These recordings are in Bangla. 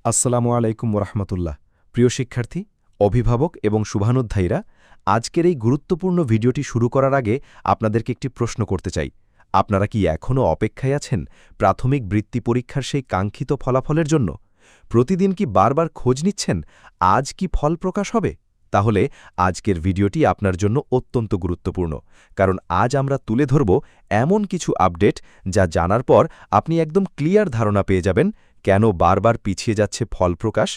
আসসালামু আলাইকুম ওরহমতুল্লাহ। প্রিয় শিক্ষার্থী, অভিভাবক এবং শুভানুধ্যায়ীরা, আজকের এই গুরুত্বপূর্ণ ভিডিওটি শুরু করার আগে আপনাদেরকে একটি প্রশ্ন করতে চাই। আপনারা কি এখনও অপেক্ষায় আছেন প্রাথমিক বৃত্তি পরীক্ষার সেই কাঙ্ক্ষিত ফলাফলের জন্য? প্রতিদিন কি বারবার খোঁজ নিচ্ছেন আজ কি ফল প্রকাশ হবে? তাহলে আজকের ভিডিওটি আপনার জন্য অত্যন্ত গুরুত্বপূর্ণ, কারণ আজ আমরা তুলে ধরব এমন কিছু আপডেট যা জানার পর আপনি একদম ক্লিয়ার ধারণা পেয়ে যাবেন কেন বারবার পিছিয়ে যাচ্ছে ফল প্রকাশ,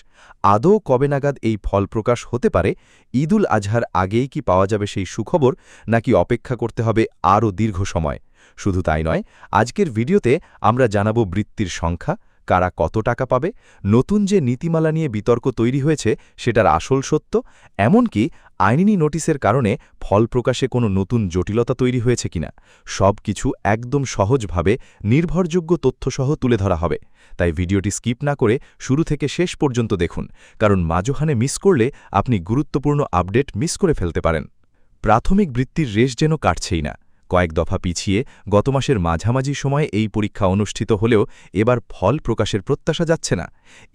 আদৌ কবে নাগাদ এই ফল প্রকাশ হতে পারে, ঈদুল আজহার আগেই কি পাওয়া যাবে সেই সুখবর, নাকি অপেক্ষা করতে হবে আরও দীর্ঘ সময়। শুধু তাই নয়, আজকের ভিডিওতে আমরা জানাব বৃত্তির সংখ্যা, কারা কত টাকা পাবে, নতুন যে নীতিমালা নিয়ে বিতর্ক তৈরি হয়েছে সেটার আসল সত্য, এমনকি আইনি নোটিশের কারণে ফল প্রকাশে কোনো নতুন জটিলতা তৈরি হয়েছে কিনা, সব কিছু একদম সহজভাবে নির্ভরযোগ্য তথ্যসহ তুলে ধরা হবে। তাই ভিডিওটি স্কিপ না করে শুরু থেকে শেষ পর্যন্ত দেখুন, কারণ মাঝখানে মিস করলে আপনি গুরুত্বপূর্ণ আপডেট মিস করে ফেলতে পারেন। প্রাথমিক বৃত্তির রেশ যেন কাটছেই না। কয়েক দফা পিছিয়ে গত মাসের মাঝামাঝি সময়ে এই পরীক্ষা অনুষ্ঠিত হলেও এবার ফল প্রকাশের প্রত্যাশা যাচ্ছে না।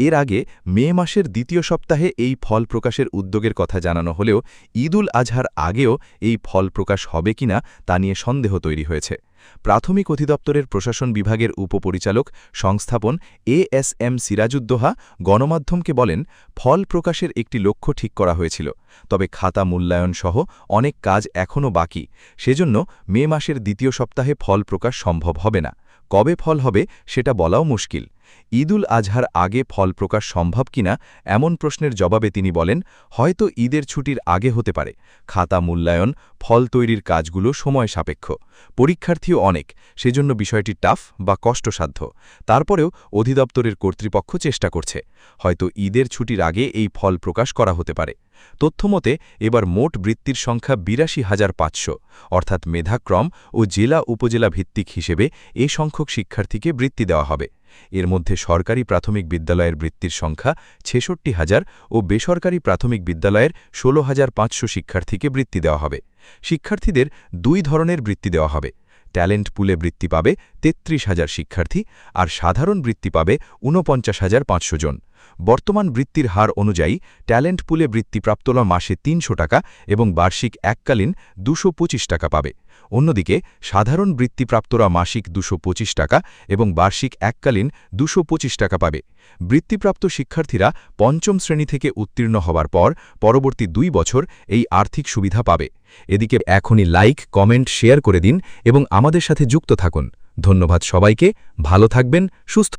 এর আগে মে মাসের দ্বিতীয় সপ্তাহে এই ফল প্রকাশের উদ্যোগের কথা জানানো হলেও ঈদুল আজহার আগেও এই ফল প্রকাশ হবে কিনা তা নিয়ে সন্দেহ তৈরি হয়েছে। প্রাথমিক অধিদপ্তরের প্রশাসন বিভাগের উপপরিচালক সংস্থাপন এএসএম সিরাজউদ্দোহা গণমাধ্যমকে বলেন, ফল প্রকাশের একটি লক্ষ্য ঠিক করা হয়েছিল, তবে খাতা মূল্যায়ন সহ অনেক কাজ এখনও বাকি। সেজন্য মে মাসের দ্বিতীয় সপ্তাহে ফল প্রকাশ সম্ভব হবে না। কবে ফল হবে সেটা বলাও মুশকিল। ঈদুল আজহার আগে ফল প্রকাশ সম্ভব কিনা এমন প্রশ্নের জবাবে তিনি বলেন, হয়তো ঈদের ছুটির আগে হতে পারে। খাতা মূল্যায়ন, ফল তৈরির কাজগুলো সময় সাপেক্ষ, পরীক্ষার্থীও অনেক, সেজন্য বিষয়টি টাফ বা কষ্টসাধ্য। তারপরেও অধিদপ্তরের কর্তৃপক্ষ চেষ্টা করছে, হয়তো ঈদের ছুটির আগে এই ফল প্রকাশ করা হতে পারে। তথ্যমতে এবার মোট বৃত্তির সংখ্যা ৮২,৫০০, অর্থাৎ মেধাক্রম ও জেলা উপজেলা ভিত্তিক হিসেবে এ সংখ্যক শিক্ষার্থীকে বৃত্তি দেওয়া হবে। এর মধ্যে সরকারি প্রাথমিক বিদ্যালয়ের বৃত্তির সংখ্যা ৬৬,০০০ ও বেসরকারি প্রাথমিক বিদ্যালয়ের ১৬,৫০০ শিক্ষার্থীকে বৃত্তি দেওয়া হবে। শিক্ষার্থীদের দুই ধরনের বৃত্তি দেওয়া হবে। ট্যালেন্ট পুলে বৃত্তি পাবে ৩৩,০০০ শিক্ষার্থী, আর সাধারণ বৃত্তি পাবে ৪৯,৫০০ জন। বর্তমান বৃত্তির হার অনুযায়ী ট্যালেন্ট পুলে বৃত্তিপ্রাপ্তরা মাসে ৩০০ টাকা এবং বার্ষিক এককালীন ২২৫ টাকা পাবে। অন্যদিকে সাধারণ বৃত্তিপ্রাপ্তরা মাসিক ২২৫ টাকা এবং বার্ষিক এককালীন ২২৫ টাকা পাবে। বৃত্তিপ্রাপ্ত শিক্ষার্থীরা পঞ্চম শ্রেণী থেকে উত্তীর্ণ হওয়ার পর পরবর্তী ২ বছর এই আর্থিক সুবিধা পাবে। এদিকে এখনই লাইক, কমেন্ট, শেয়ার করে দিন এবং আমাদের সাথে যুক্ত থাকুন। ধন্যবাদ সবাইকে। ভালো থাকবেন, সুস্থ